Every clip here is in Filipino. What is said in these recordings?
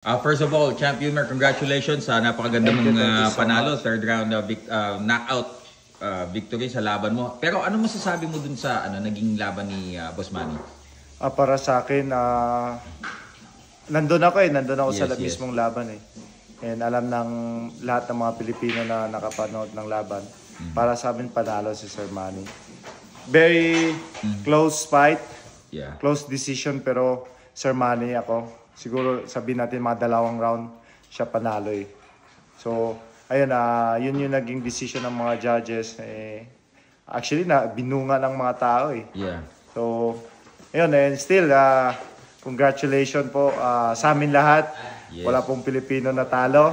First of all, Champ Ymer, congratulations sa napakaganda mong panalo, third round knockout victory sa laban mo. Pero ano masasabi mo dun sa naging laban ni Boss Manny? Para sa akin, nandun ako sa mismong laban eh. And alam ng lahat ng mga Pilipino na nakapanood ng laban. Para sa amin, panalo si Sir Manny. Very close fight, close decision, pero Sir Manny ako. Siguro sabihin natin mga 2 round siya panalo eh. So, ayun, yun yung naging decision ng mga judges. Actually, binunga ng mga tao eh. So, ayun, and still, congratulations po sa amin lahat. Wala pong Pilipino natalo.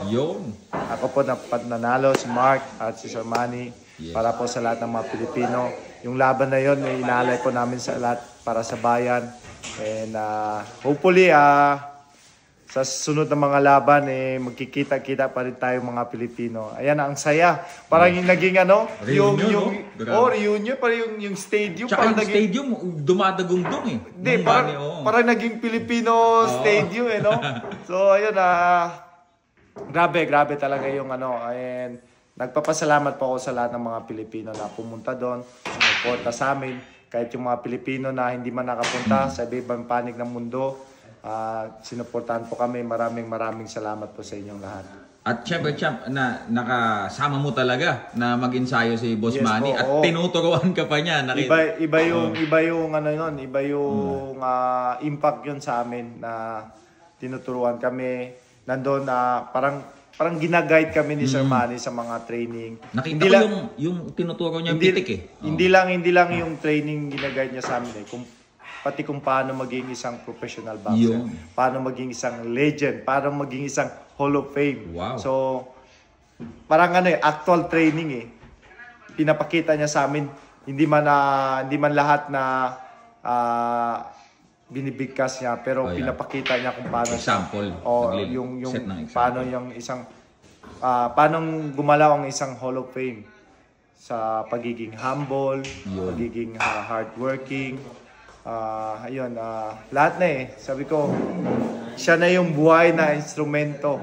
Ako po nanalo, si Mark at si Sir Manny. Para po sa lahat ng mga Pilipino. Yung laban na yun, inaalay po namin sa lahat para sa bayan. And hopefully, sa sunod na mga laban, magkikita-kita pa rin tayo mga Pilipino. Ayan, ang saya. Parang yung naging reunion, parang yung stadium. Tsaka yung stadium, dumadagundong eh. Hindi, parang naging Filipino stadium eh, no? So, ayun, grabe talaga yung and nagpapasalamat po ako sa lahat ng mga Pilipino na pumunta doon, sumuporta sa amin. Kahit yung mga Pilipino na hindi man nakapunta sa ibang panig ng mundo, sinuportahan po kami. Maraming salamat po sa inyong lahat. At syempre, Champ, nakasama mo talaga na mag-ensayo si Boss Manny at tinuturuan ka pa niya. Iba yung impact yun sa amin na tinuturuan kami. Nandun parang ginaguide kami ni Sir Manny sa mga training. Nakita ko yung tinuturo niya pitik eh. Hindi lang yung training ginaguide niya sa amin eh. Pati kung paano maging isang professional boxer. Paano maging isang legend. Paano maging isang Hall of Fame. Wow. So, parang actual training eh. Pinapakita niya sa amin. Hindi man lahat na binibigkas niya, pero pinapakita niya kung paano example. Paano yung isang paano gumalaw ang isang Hall of Fame sa pagiging humble, pagiging hardworking. Lahat na eh. Sabi ko, siya na yung buhay na instrumento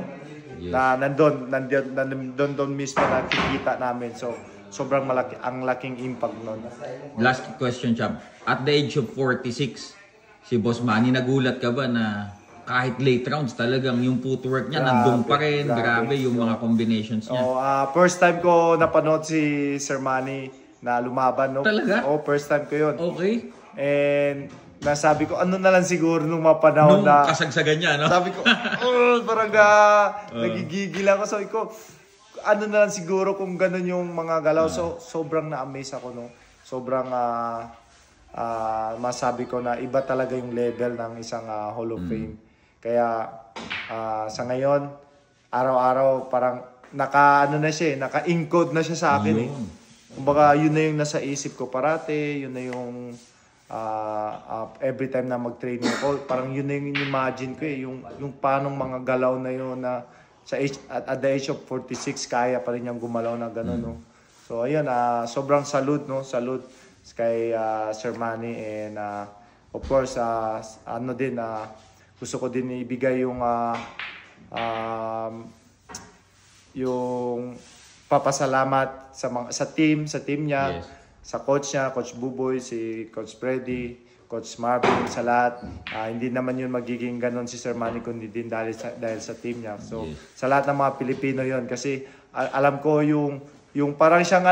na nandun mismo nakikita namin. So, sobrang ang laking impact nun. Last question, Champ. At the age of 46, si Boss Manny, nagulat ka ba na kahit late rounds talagang yung footwork niya nandun pa rin? Grabe yung mga combinations niya. First time ko napanood si Sir Manny na lumaban. No? Talaga? First time ko yun. Okay. And nasabi ko, ano na lang siguro nung mga panahon na kasagsagan niya, no? Sabi ko, parang nagigigil ako. Sabi ko, ano na lang siguro kung ganun yung mga galaw. So, sobrang na-amaze ako, no? Sobrang, masabi ko na iba talaga yung level ng isang Hall of Fame. Kaya, sa ngayon, araw-araw, parang naka-encode na siya sa akin, eh. Kumbaga, yun na yung nasa isip ko parate, yun na yung every time na mag-training ako, parang yun na yung imagine ko eh, yung paanong mga galaw na yun na at the age of 46, kaya pa rin yung gumalaw na gano'n, no? So, ayun, sobrang salute, no? Salute kay Sir Manny, and of course, gusto ko din ibigay yung papasalamat sa team niya, sa coach niya, Coach Buboy, si Coach Freddy, Coach Marvin, sa lahat. Hindi naman yun magiging ganon si Sir Manny, kundi din dahil sa team niya. So, sa lahat ng mga Pilipino yun, kasi alam ko yung parang siyang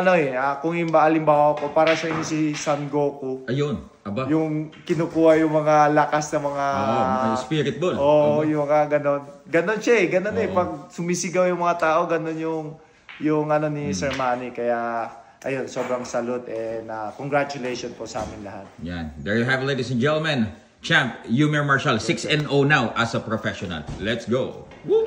kung halimbawa ko, parang siyang si Son Goku. Ayun, aba. Yung kinukuha yung mga lakas ng mga spirit ball. Yung mga ganon. Ganon siya eh, ganon eh. Pag sumisigaw yung mga tao, ganon yung ni Sir Manny. Kaya, ayun, sobrang salute and congratulations po sa amin lahat. Yan. There you have it, ladies and gentlemen. Champ Ymer Marshall, 6-0 now as a professional. Let's go. Woo!